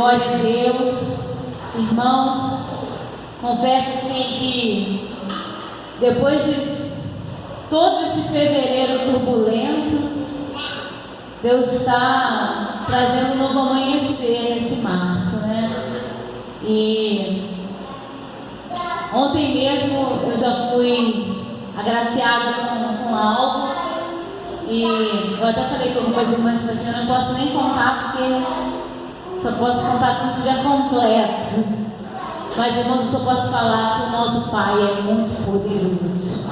Glória a Deus. Irmãos, confesso assim que depois de todo esse fevereiro turbulento, Deus está trazendo um novo amanhecer nesse março, né? E ontem mesmo eu já fui agraciada com algo, e eu até falei com algumas irmãs assim, eu não posso nem contar porque só posso contar quando estiver completo. Mas, irmãos, eu só posso falar que o nosso Pai é muito poderoso.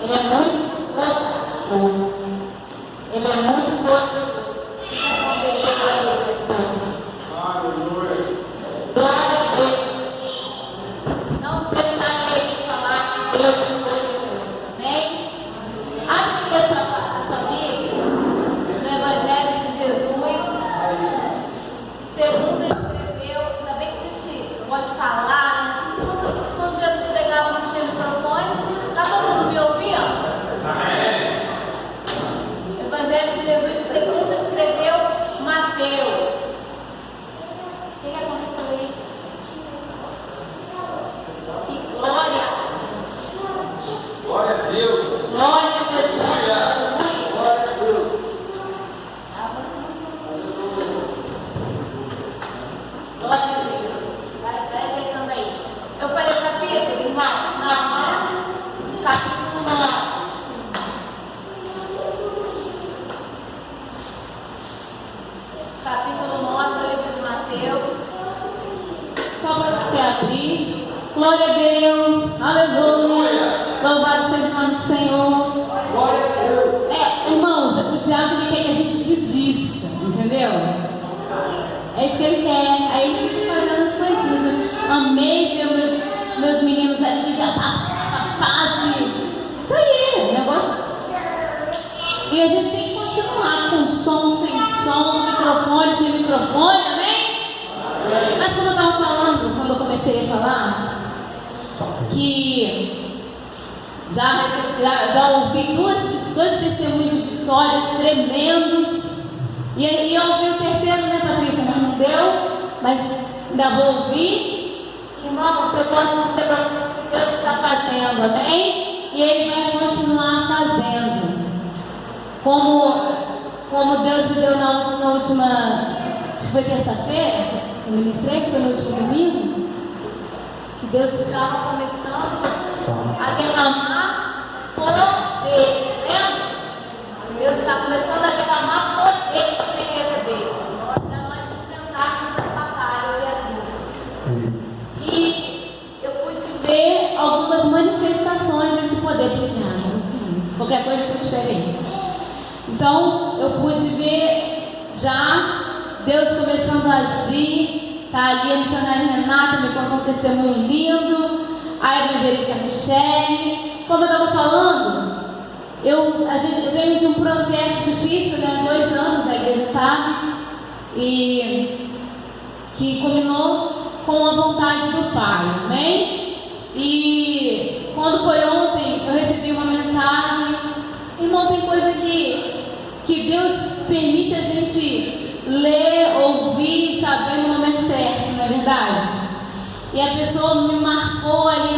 Ele é muito poderoso. Ele é muito poderoso. Glória a Deus. Não sei mais falar que Deus é poderoso. Amém? Abre a sua Bíblia no Evangelho de Jesus, segundo escreveu, ainda bem que a gente pode falar, assim, quando Jesus pregava no microfone, está todo mundo me ouvindo? Amém. Evangelho de Jesus, segundo escreveu Mateus. O que aconteceu aí? Que glória! Glória a Deus! Glória a Deus! Glória a Deus! Glória a Deus! Vai ajeitando aí. Eu falei capítulo, irmão? Não, né? Capítulo 9. Capítulo 9 do livro de Mateus. Só para você abrir. Glória a Deus. Aleluia. Louvado seja o nome do Senhor. Glória a Deus! Irmãos, o diabo ele quer que a gente desista, entendeu? É isso que ele quer. Aí ele fica fazendo as coisinhas. Amei ver meus meninos aqui já passe. Isso aí, negócio. E a gente tem que continuar com som, sem som, microfone, sem microfone, amém? Mas como eu estava falando, quando eu comecei a falar, que já ouvi dois testemunhos de vitórias tremendos. E eu ouvi o terceiro, né, Patrícia? Mas não deu, mas ainda vou ouvir. Irmãos, eu posso dizer para vocês que Deus está fazendo, amém? E Ele vai continuar fazendo. Como Deus me deu na última, foi terça-feira, eu ministrei, que foi no último domingo, que Deus estava começando a derramar poder, lembra? Deus está começando a derramar poder sobre a igreja dele, para nós enfrentarmos as batalhas e as lutas. E eu pude ver algumas manifestações desse poder aplicado. Qualquer coisa eu te esperei. Então, eu pude ver já Deus começando a agir. Está ali a missionária Renata me contou um testemunho lindo, a evangelista Michele. Como eu estava falando, eu venho de um processo difícil, né? 2 anos, a igreja sabe, e que culminou com a vontade do Pai, amém? E quando foi ontem, eu recebi uma mensagem. Irmão, tem coisa que Deus permite a gente ler, ouvir e saber no momento certo, não é verdade? E a pessoa me marcou ali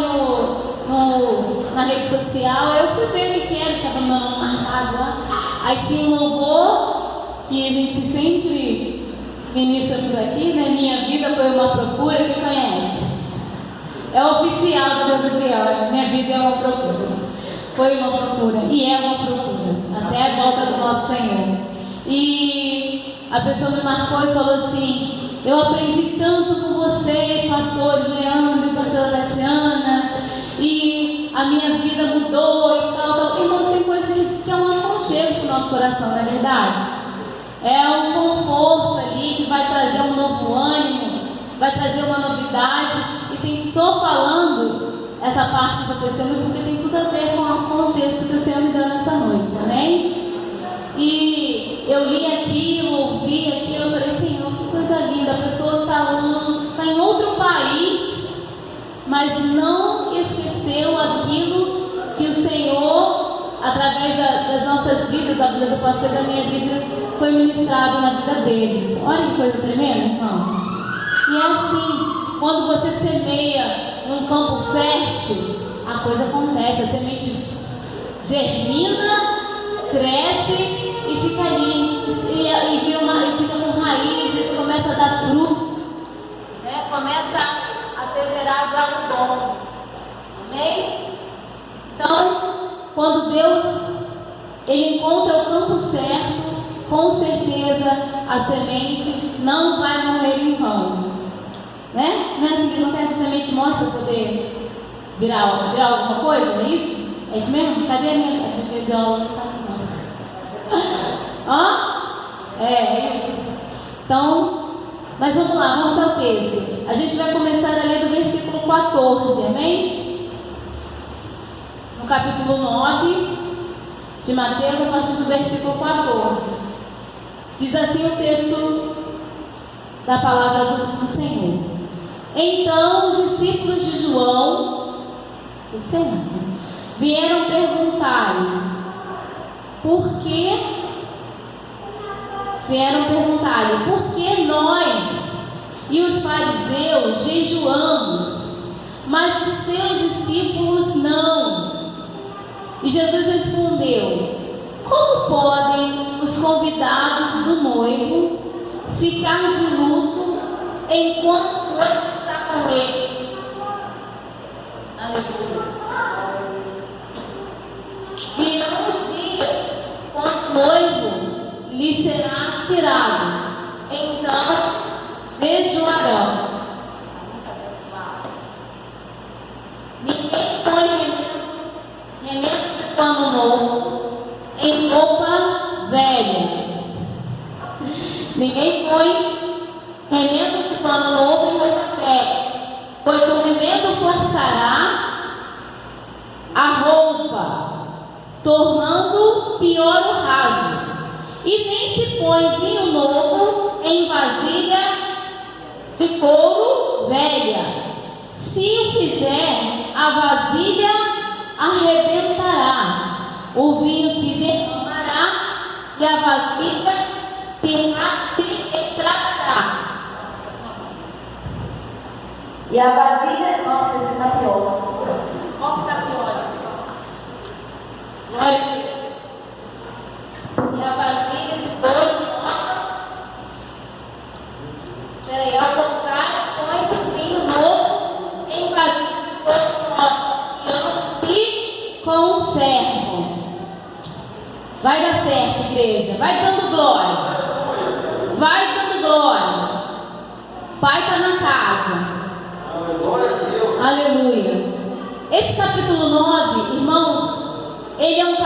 na rede social. Eu fui ver o que era, que estava meu nome marcado lá. Aí tinha um louvor que a gente sempre ministra por aqui, né? Minha vida foi uma procura, quem conhece? É oficial do Deus é Fiel. Minha vida é uma procura. Foi uma procura e é uma procura até a volta do nosso Senhor. E a pessoa me marcou e falou assim: eu aprendi tanto com vocês, pastores Leandro e pastora Tatiana, e a minha vida mudou e tal. Irmãos, tem coisa que é um aconchego para o nosso coração, não é verdade? É um conforto ali que vai trazer um novo ânimo, vai trazer uma novidade. E estou falando essa parte do testemunho porque tem tudo a ver com o texto que o Senhor me deu nessa noite, amém? E eu li aquilo, ouvi aquilo, eu falei: Senhor, que coisa linda. A pessoa está em outro país, mas não esqueceu aquilo que o Senhor, através das nossas vidas, da vida do pastor e da minha vida, foi ministrado na vida deles. Olha que coisa tremenda, irmãos. E é assim, quando você semeia num campo fértil, a coisa acontece, a semente germina, cresce e fica ali, e fica com raiz, e começa a dar fruto, né? Começa a ser gerado algo bom. Amém? Então, quando Deus ele encontra o campo certo, com certeza a semente não vai morrer em vão, né? Não é assim que acontece, a semente morre para poder virar alguma coisa, não é isso? É isso mesmo? Cadê a minha bióloga? Ó? É isso. Então, mas vamos lá, vamos ao texto. A gente vai começar a ler do versículo 14, amém? No capítulo 9 de Mateus, a partir do versículo 14. Diz assim o texto da palavra do Senhor. Então os discípulos de João, do Senhor, vieram perguntar-lhe por que nós e os fariseus jejuamos, mas os teus discípulos não. E Jesus respondeu: como podem os convidados do noivo ficar de luto enquanto o noivo está com eles? Aleluia. Virão os dias quando o noivo lhe será tirado, então jejuarão. Ninguém põe remendo de pano novo em roupa velha. Ninguém põe remendo de pano novo em roupa velha, pois o remendo forçará a roupa, tornando pior o rasgo. E nem se põe vinho novo em vasilha de couro velha. Se o fizer, a vasilha arrebentará, o vinho se derramará e a vasilha se estragará. E a vasilha, nossa, esse está pior. Qual que está pior, Jesus? Glória a Deus. E a vasilha de couro nova. Peraí, ao contrário, põe-se o vinho novo em vasilha de couro nova, e ambos se conservam. Vai dar certo, igreja. Vai dando glória. Vai dando glória. Pai está na casa. Glória a Deus. Aleluia. Esse capítulo 9, irmãos, ele é um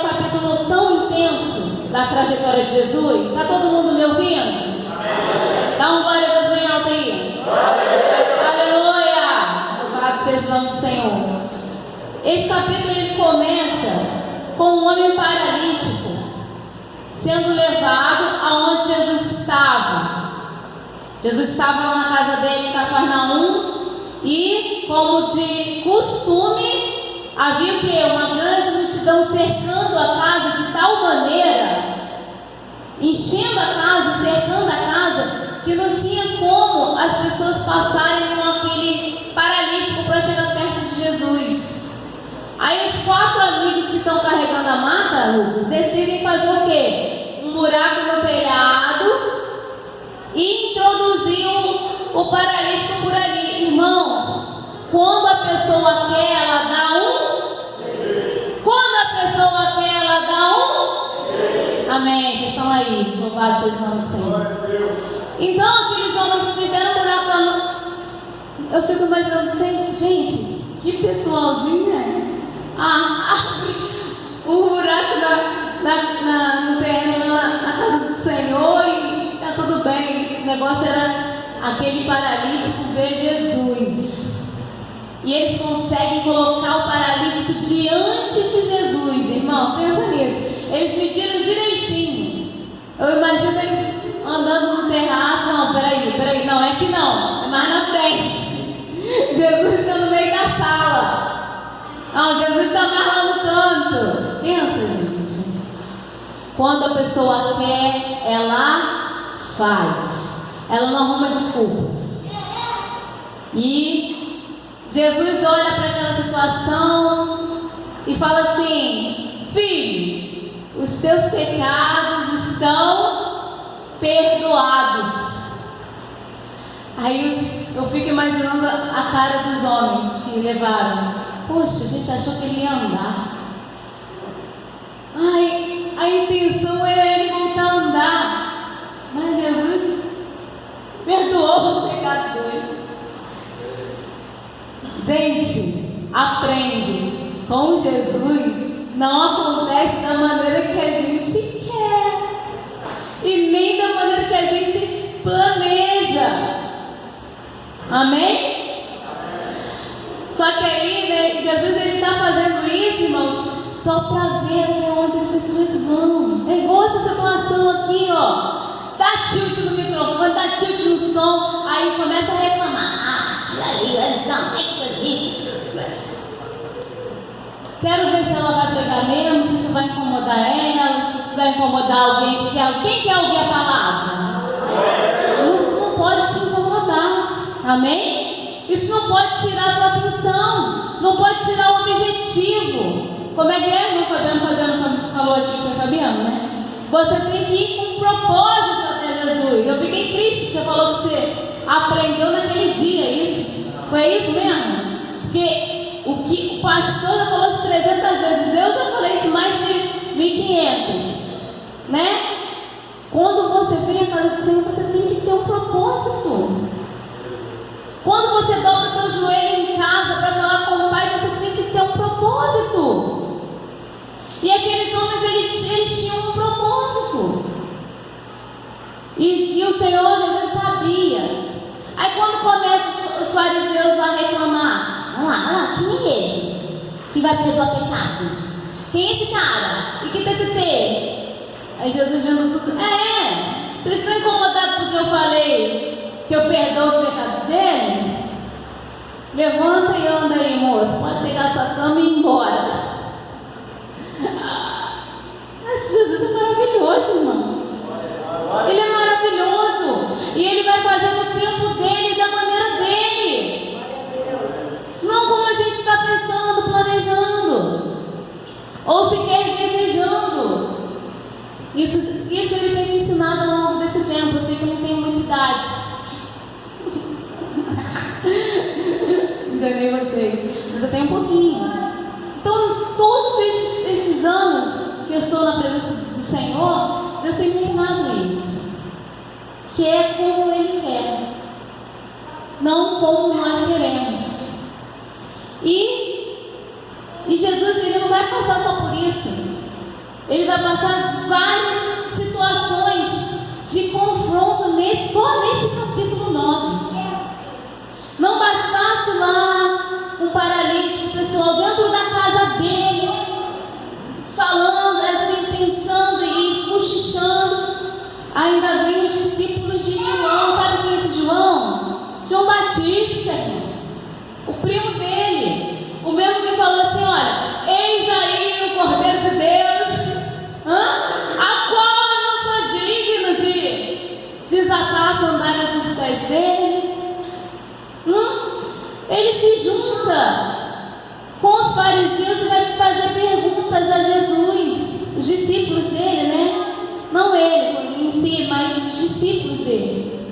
capítulo tão intenso da trajetória de Jesus. Está todo mundo me ouvindo? Amém. Dá um glória a Deus bem alto aí. Aleluia. Louvado seja o nome do Senhor. Esse capítulo ele começa com um homem paralítico sendo levado aonde Jesus estava. Jesus estava lá na casa dele em Cafarnaum e, como de costume, havia o quê? Uma grande multidão cercando a casa de tal maneira, enchendo a casa, cercando a casa, que não tinha como as pessoas passarem com aquele paralítico para chegar perto de Jesus. Aí os 4 amigos que estão carregando a maca, Lucas, decidem fazer o quê? Um buraco no telhado e introduzir o paralítico por ali. Irmãos, quando a pessoa quer, ela dá Quando a pessoa quer, ela dá Amém, vocês estão aí. Louvado seja o nome do Senhor. Então, aqueles homens fizeram um buraco lá. Eu fico imaginando sempre, gente, que pessoalzinho, né? Abre um buraco no terreno na casa do Senhor e tá tudo bem. O negócio era aquele paralítico ver Jesus. E eles conseguem colocar o paralítico diante de Jesus, irmão. Pensa nisso. Eles mediram direitinho. Eu imagino eles andando no terraço. Não, peraí, não, é que não. É mais na frente. Jesus está no meio da sala. Não, Jesus está mais lá no canto. Pensa, gente. Quando a pessoa quer, ela faz. Ela não arruma desculpas. E Jesus olha para aquela situação e fala assim: filho, os teus pecados estão perdoados. Aí eu fico imaginando a cara dos homens que levaram. Poxa, a gente achou que ele ia andar. Ai, a intenção era ele voltar a andar. Mas Jesus perdoou os pecados dele. Gente, aprende. Com Jesus não acontece da maneira que a gente quer. E nem da maneira que a gente planeja. Amém? Só que aí, né, Jesus ele está fazendo isso, irmãos, só para ver até onde as pessoas vão. É igual essa situação aqui, ó. Dá tilt no microfone, dá tilt no som, aí começa a reclamar. Aquilo ali, olha só, quero ver se ela vai pregar mesmo, se isso vai incomodar ela, se isso vai incomodar alguém que quer. Quem quer ouvir a palavra? Isso não pode te incomodar. Amém? Isso não pode tirar a tua atenção, não pode tirar o objetivo. Como é que é? O Fabiano falou aqui, foi Fabiano, né? Você tem que ir com um propósito até Jesus. Eu fiquei triste que você falou que você aprendeu naquele dia, isso? Foi isso mesmo? Porque o que o pastor já falou isso 300 vezes, eu já falei isso mais de 1500, né? Quando você vem à casa do Senhor, você tem que ter um propósito. Quando você dobra o teu joelho em casa para falar com o Pai, você tem que ter um propósito. E aqueles homens, eles tinham um propósito. E o Senhor Jesus sabia. Aí quando começam os fariseus a reclamar, olha lá, quem é ele que vai perdoar pecado? Quem é esse cara? E que tem que ter? Aí Jesus vendo tudo, vocês estão incomodados porque eu falei que eu perdoo os pecados dele? Levanta e anda aí, moço. Pode pegar sua cama e ir embora. Mas Jesus é maravilhoso, irmão. Ele é maravilhoso. E ele vai fazer no tempo dele, da maneira dele. Não como a gente está pensando, planejando. Ou sequer desejando. Isso ele tem me ensinado ao longo desse tempo. Eu sei que eu não tenho muita idade. Enganei vocês, mas eu tenho um pouquinho. Então, todos esses anos que eu estou na presença do Senhor, Deus tem me ensinado isso. Que é como Ele quer, não como nós queremos. E Jesus, Ele não vai passar só por isso. Ele vai passar várias situações de confronto só nesse capítulo 9. Não bastasse lá um paralítico, pessoal, dentro da casa dele, falando assim, pensando e cochichando, ainda vem os discípulos de João. Sabe quem é esse João? João Batista, irmãos, o primo dele, o mesmo que falou assim: olha, eis aí o Cordeiro de Deus, a qual eu não sou digno de desatar a sandália dos pés dele. Ele se junta com os fariseus e vai fazer perguntas a Jesus, os discípulos dele, né? Não ele em si, mas os discípulos dele.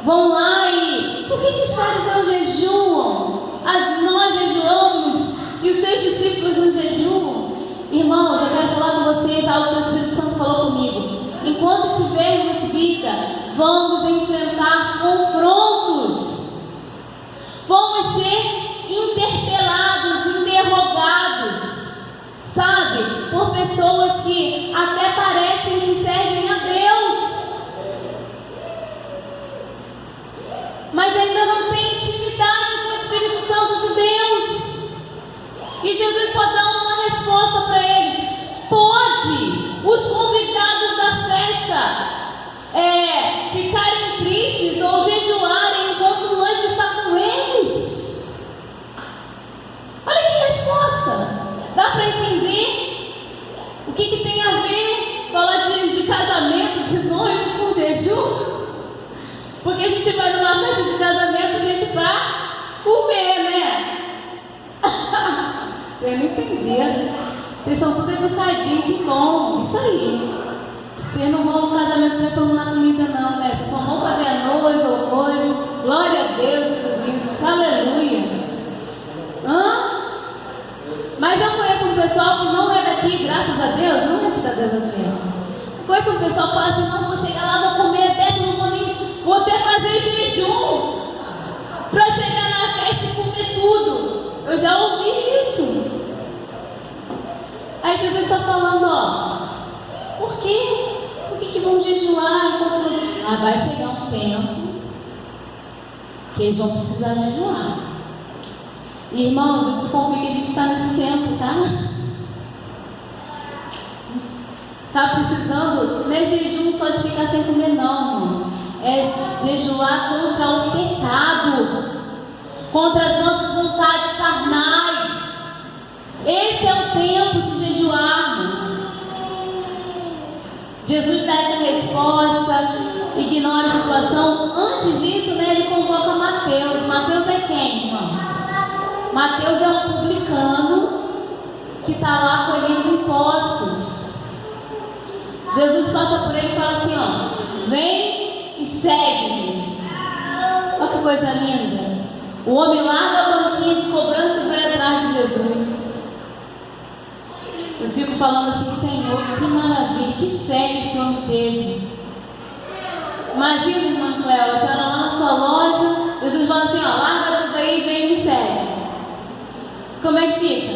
Vão lá e... Por que os fariseus jejuam? Nós jejuamos e os seus discípulos não jejuam? Irmãos, eu quero falar com vocês algo que o Espírito Santo falou comigo. Enquanto tivermos vida, vamos enfrentar confrontos. Vamos ser interpelados, interrogados, sabe? Por pessoas que até parecem que servem a Deus, mas ainda não têm intimidade com o Espírito Santo de Deus. E Jesus só dá uma resposta para eles: pode os convidados da festa ficarem tristes ou jejuarem enquanto o noivo está com eles? Olha que resposta! Dá para entender o que tem a ver falar gente vai numa festa de casamento, gente, pra comer, né? Vocês não entenderam. Vocês são tudo educadinhos, que bom. Isso aí. Vocês não vão no casamento pensando na comida, não, né? Vocês só vão para ver a noiva, o noivo. Glória a Deus por isso. Aleluia. Mas eu conheço um pessoal que não é daqui, graças a Deus, não é aqui da Deus da Fé. Eu conheço um pessoal que fala assim: não, vou chegar lá, vou comer a peça, não vou nem. Vou até fazer jejum para chegar na festa e comer tudo. Eu já ouvi isso. Aí Jesus está falando, ó, por quê? Por que vão jejuar enquanto... vai chegar um tempo que eles vão precisar jejuar. E, irmãos, eu desconfio que a gente está nesse tempo, tá? Está precisando, não é jejum só de ficar sem comer, não, irmãos. É jejuar contra o pecado, contra as nossas vontades carnais. Esse é o tempo de jejuarmos. Jesus dá essa resposta, ignora a situação. Antes disso, né, ele convoca Mateus. Mateus é quem, irmãos? Mateus é um publicano que está lá colhendo impostos. Jesus passa por ele e fala assim, ó, vem e segue-me. Olha que coisa linda. O homem larga a banquinha de cobrança e vai atrás de Jesus. Eu fico falando assim, Senhor, que maravilha, que fé que esse homem teve. Imagina, irmã Cléo, a senhora lá na sua loja, Jesus fala assim, ó, larga tudo aí e vem e me segue. Como é que fica?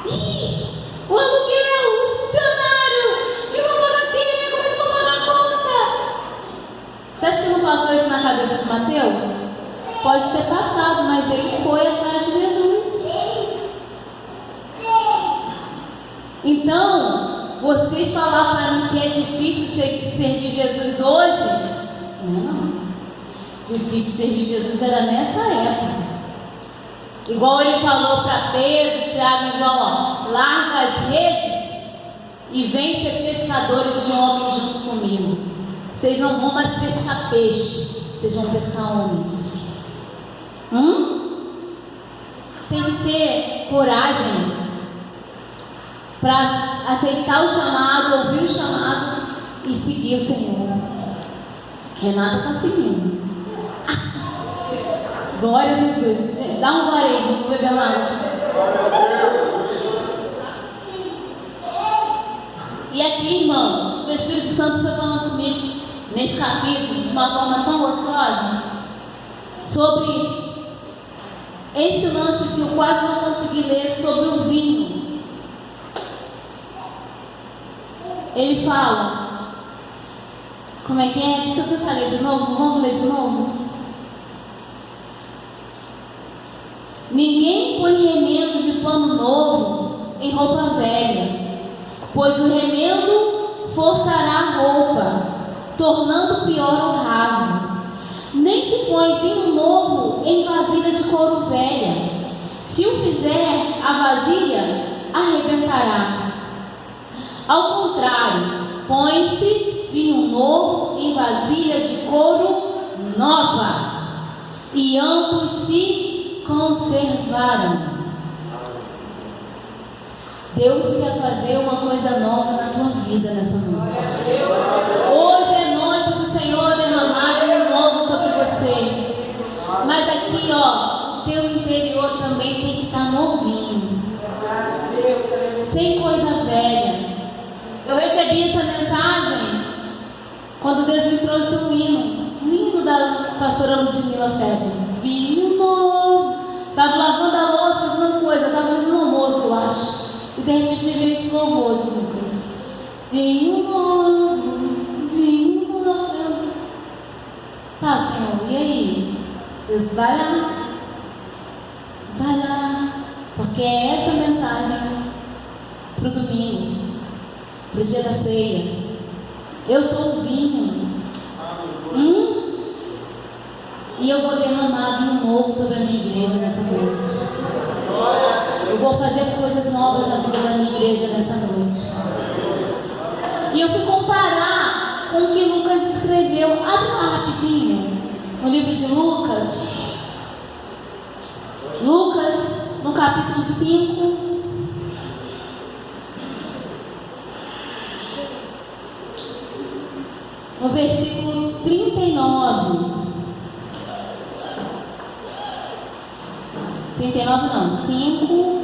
Ih, o aluguel, os funcionários, e vou pagar aqui, como é que eu vou pagar a conta? Você acha que não passou isso na cabeça de Mateus? Pode ter passado, mas ele foi atrás de Jesus. Então, vocês falar para mim que é difícil servir Jesus hoje? Não. Difícil servir Jesus era nessa época. Igual ele falou para Pedro, Tiago e João, ó, larga as redes e vem ser pescadores de homens junto comigo. Vocês não vão mais pescar peixe, vocês vão pescar homens. Tem que ter coragem para aceitar o chamado, ouvir o chamado e seguir o Senhor. Renata está seguindo. Glória a Jesus. Dá um glória aí, gente, vou beber uma água. E aqui, irmãos, o Espírito Santo foi falando comigo nesse capítulo de uma forma tão gostosa sobre esse lance que eu quase não consegui ler sobre o vinho. Ele fala, como é que é? Deixa eu tentar ler de novo, vamos ler de novo? Ninguém põe remendos de pano novo em roupa velha, pois o remendo forçará a roupa, tornando pior o rasgo. Nem se põe vinho novo em vasilha de couro velha. Se o fizer, a vasilha arrebentará. Ao contrário, põe-se vinho novo em vasilha de couro nova, e ambos se conservaram. Deus quer fazer uma coisa nova na tua vida nessa noite. Hoje é noite do Senhor derramar vinho novo sobre você. Mas aqui, ó, o teu interior também tem que estar novinho, sem coisa velha. Eu recebi essa mensagem quando Deus me trouxe um hino da pastora Ludmila Febre. Vinho novo. Estava lavando a louça, fazendo coisa, estava fazendo um almoço, eu acho. E de repente me veio esse louvor, Lucas. Vinho novo, vinho novo. Tá, Senhor, e aí? Deus, vai lá. Vai lá. Porque é essa mensagem para o domingo, para o dia da ceia. Eu sou o vinho. E eu vou derramar vinho novo sobre a minha igreja nessa noite. Eu vou fazer coisas novas na vida da minha igreja nessa noite. E eu fui comparar com o que Lucas escreveu. Abre lá rapidinho. no livro de Lucas. Lucas, no capítulo 5. No versículo 39. 39 não, 5.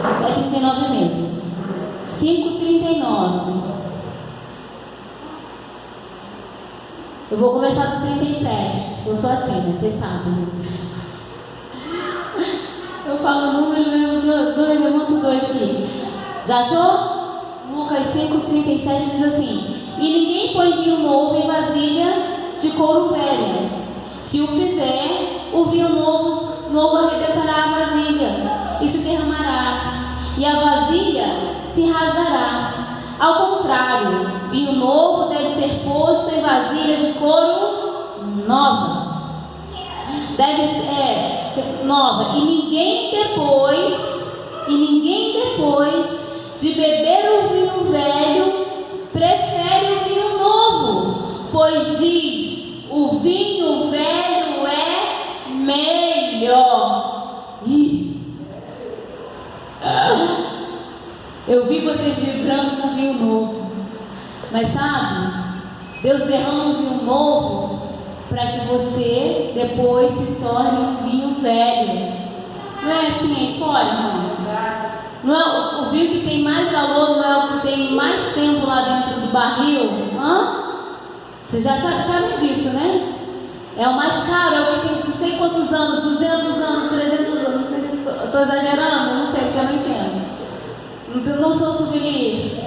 É 39 mesmo. 5:39. Eu vou começar do 37. Eu sou assim, né? Vocês sabem, né? Eu falo o número, eu levanto 2 aqui. Já achou? Lucas 5:37 diz assim: e ninguém põe vinho novo em vasilha de couro velha. Se o fizer, o vinho novo arrebentará a vasilha e se derramará, e a vasilha se rasgará. Ao contrário, vinho novo deve ser posto em vasilhas de couro nova. Deve ser nova. E ninguém depois de beber o vinho velho prefere o vinho novo, pois diz: o vinho velho é melhor. Eu vi vocês vibrando com vinho novo, mas sabe, Deus derrama um vinho novo para que você depois se torne um vinho velho. Não é assim aí fora, irmãos? Não é o vinho que tem mais valor, não é o que tem mais tempo lá dentro do barril? Vocês já sabem disso, né? É o mais caro, é o que tem não sei quantos anos, 200 anos, 300 anos. Estou exagerando? Não sei, porque eu não entendo. Não sou souvenir,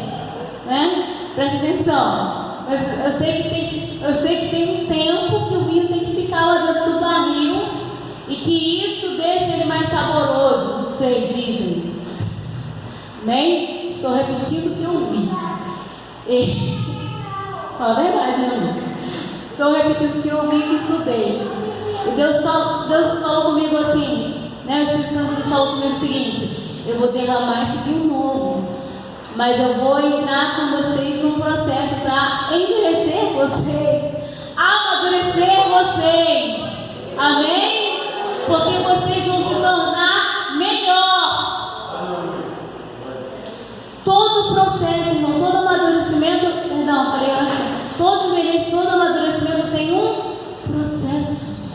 né? Preste atenção. Mas eu sei que tem um tempo que o vinho tem que ficar lá dentro do barril e que isso deixa ele mais saboroso. Não sei, dizem. Amém? Estou repetindo o que eu vi. Fala a verdade, né, Lucas? Estou repetindo o que eu vi e que estudei. E Deus falou comigo assim, né? O Espírito Santo falou comigo o seguinte: eu vou derramar esse vinho novo, mas eu vou entrar com vocês num processo para envelhecer vocês, amadurecer vocês. Amém? Porque vocês vão se tornar melhor. Todo o processo, irmão, todo amadurecimento, todo amadurecimento tem um processo.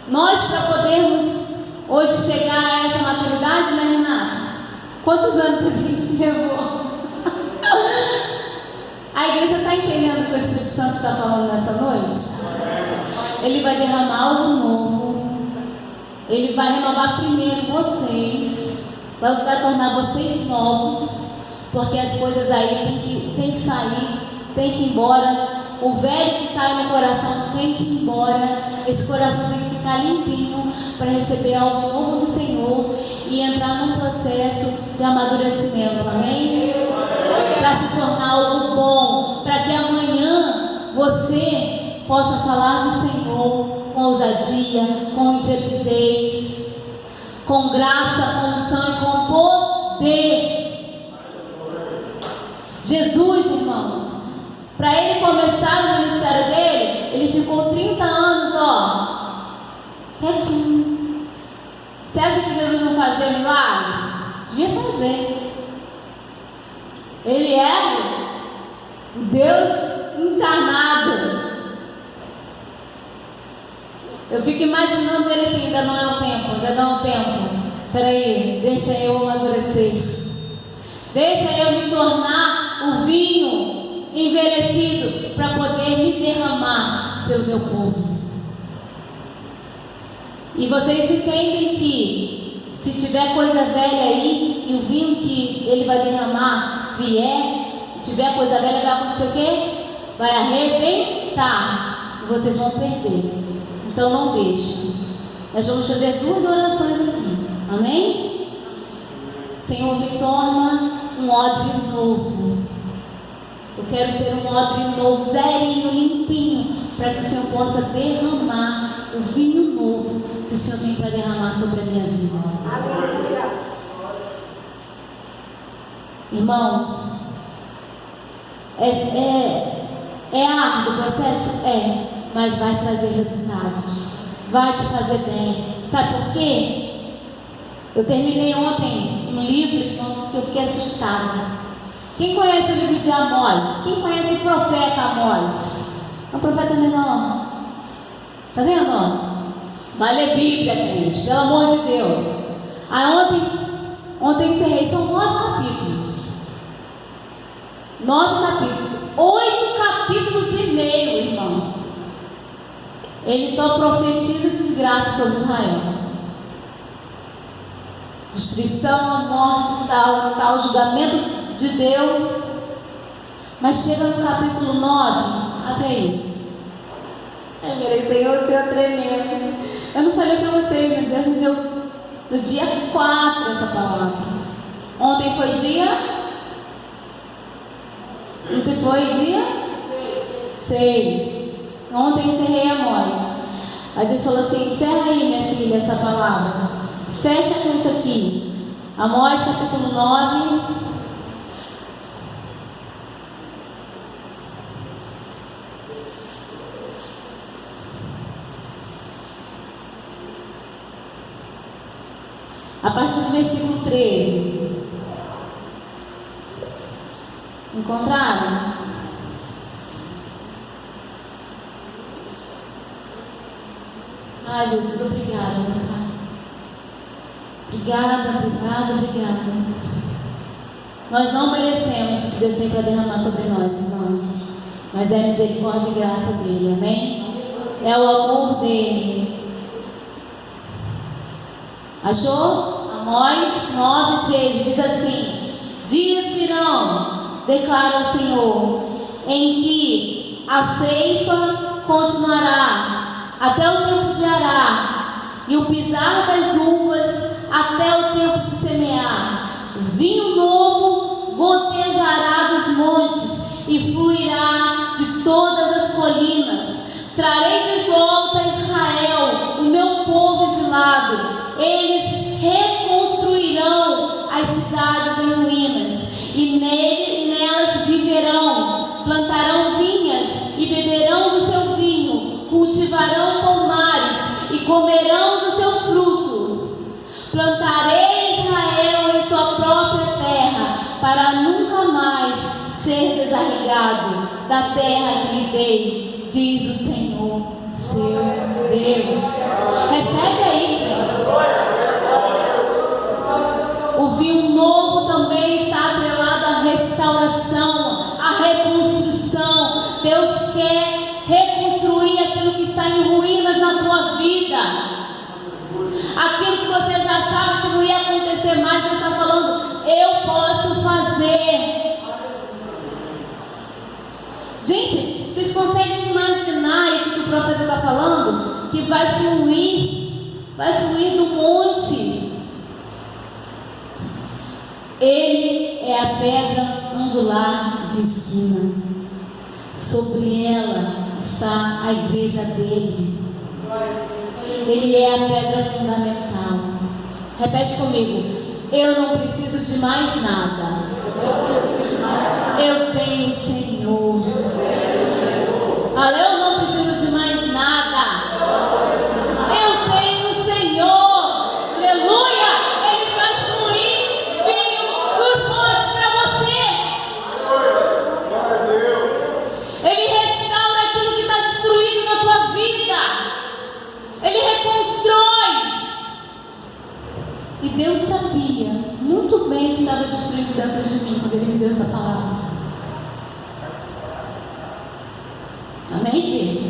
Nós, para podermos hoje chegar a essa maturidade, né, Renata? Quantos anos a gente levou? A igreja está entendendo o que o Espírito Santo está falando nessa noite? Ele vai derramar algo novo. Ele vai renovar primeiro vocês. Vai tornar vocês novos. Porque as coisas aí tem que sair, tem que ir embora. O velho que está aí no coração tem que ir embora. Esse coração tem que ficar limpinho para receber algo novo do Senhor e entrar num processo de amadurecimento. Amém? Para se tornar algo bom, para que amanhã você possa falar do Senhor com ousadia, com intrepidez, com graça, com unção e com poder. Jesus, irmãos, para ele começar o ministério dele, ele ficou 30 anos, quietinho. Você acha que Jesus não fazia milagre? Devia fazer. Ele é o Deus encarnado. Eu fico imaginando ele assim: ainda não é o tempo. Peraí, deixa eu amadurecer. Deixa eu me tornar o vinho envelhecido para poder me derramar pelo meu povo. E vocês entendem que se tiver coisa velha aí e o vinho que ele vai derramar vier, e tiver coisa velha, vai acontecer o quê? Vai arrebentar e vocês vão perder. Então não deixe. Nós vamos fazer 2 orações aqui. Amém? Senhor, me torna um odre novo. Eu quero ser um odre novo, zerinho, limpinho, para que o Senhor possa derramar o vinho novo que o Senhor tem para derramar sobre a minha vida. Aleluia. Irmãos, é árduo o processo? É, mas vai trazer resultados, vai te fazer bem. Sabe por quê? Eu terminei ontem um livro, irmãos, que eu fiquei assustada. Quem conhece o livro de Amós? Quem conhece o profeta Amós? É um profeta menor. Tá vendo? Vai ler Bíblia, gente, pelo amor de Deus. Ontem encerrei, são 9 capítulos. 9 capítulos. 8 capítulos e meio, irmãos. Ele só profetiza desgraça sobre Israel. Destruição, morte, tal, julgamento de Deus. Mas chega no capítulo 9, abre aí. Meu Senhor, o Senhor tremendo. Eu não falei para vocês, né? Deus me deu no dia 4 essa palavra. Ontem foi dia? Ontem foi dia? 6. Ontem encerrei Amós. Aí Deus falou assim: encerra aí, minha filha, essa palavra. Fecha com isso aqui. Amós capítulo 9. A partir do versículo 13. Encontraram? Ai, Jesus, obrigada, meu Pai. Obrigada. Nós não merecemos o que Deus tem para derramar sobre nós, irmãos. Mas é a misericórdia e graça dele, amém? É o amor dele. Achou? Amós 9:13 diz assim: dias virão, declara o Senhor, em que a ceifa continuará até o tempo de arar, e o pisar das uvas até o tempo de semear. Vinho novo gotejará dos montes e fluirá de todas as colinas. Trarei de volta a Israel, o meu povo exilado. Eles reconstruirão as cidades em ruínas, e nelas viverão. Plantarão vinhas e beberão do seu vinho, cultivarão pomares e comerão do seu fruto. Plantarei Israel em sua própria terra, para nunca mais ser desarraigado da terra que lhe dei, diz o Senhor, seu Deus. Recebe aí, gente. O vinho novo também está atrelado à restauração, à reconstrução. Deus quer reconstruir aquilo que está em ruínas na tua vida. Aquilo que você já achava que não ia acontecer mais, Deus está falando: eu posso fazer. Gente, vocês conseguem imaginar isso que o profeta está falando? Que vai fluir do monte. Ele é a pedra angular de esquina. Sobre ela está a igreja dele. Ele é a pedra fundamental. Repete comigo: eu não preciso de mais nada. Eu tenho o Senhor. Eu não preciso de mais nada. Eu tenho o Senhor. Aleluia! Ele faz fluir vinho dos montes para você. Ele restaura aquilo que está destruído na tua vida. Ele reconstrói. E Deus sabia muito bem o que estava destruído dentro de mim quando Ele me deu essa palavra. Amém, igreja?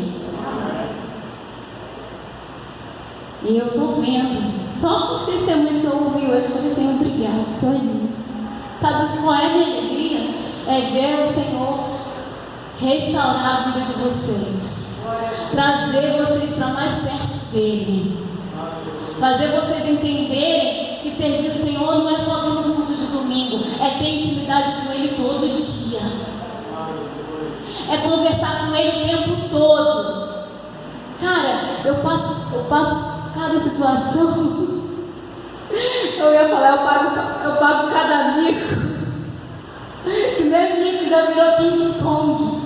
E eu estou vendo, só com os testemunhos que eu ouvi hoje, eu falei: Senhor, obrigado, Senhor é lindo. Sabe qual é a minha alegria? É ver o Senhor restaurar a vida de vocês, trazer vocês para mais perto dEle, fazer vocês entenderem que servir o Senhor não é só vir no culto de domingo, é ter intimidade com Ele todo dia. É conversar com Ele o tempo todo. Cara, eu passo cada situação. Eu ia falar, eu pago cada amigo. é mico, já virou King Kong.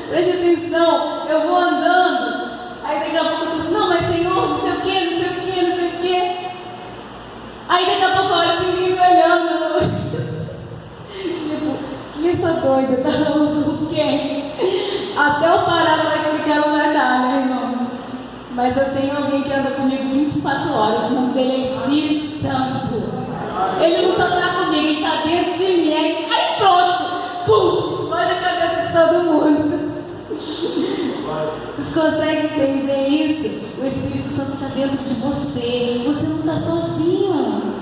Preste atenção, eu vou andando, aí daqui a pouco eu disse, não, mas Senhor, não sei o que, não sei o que, não sei o que. Aí daqui a pouco eu olho, tem ninguém me olhando. Tipo, que essa doida, tá falando com quem? Até eu parar parece que quero guardar, né, irmãos? Mas eu tenho alguém que anda comigo 24 horas, o nome dele é Espírito Santo. Ele não só está comigo, ele está dentro de mim. Aí pronto, pum, explode a cabeça de todo mundo. Vocês conseguem entender isso? O Espírito Santo está dentro de você. Você não está sozinho.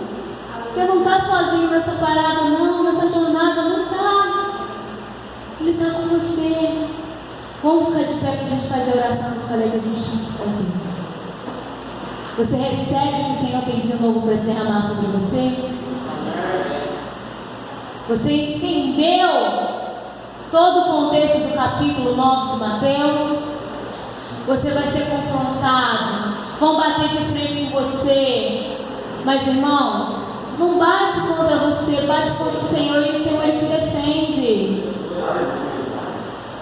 Você não está sozinho nessa parada, não, nessa jornada, não está. Ele está com você. Vamos ficar de pé para a gente fazer a oração que eu falei que a gente tinha que fazer. Você recebe que o Senhor tem vinho novo para derramar sobre você? Você entendeu todo o contexto do capítulo 9 de Mateus? Você vai ser confrontado, vão bater de frente com você, mas irmãos, não bate contra você, bate contra o Senhor e o Senhor te defende.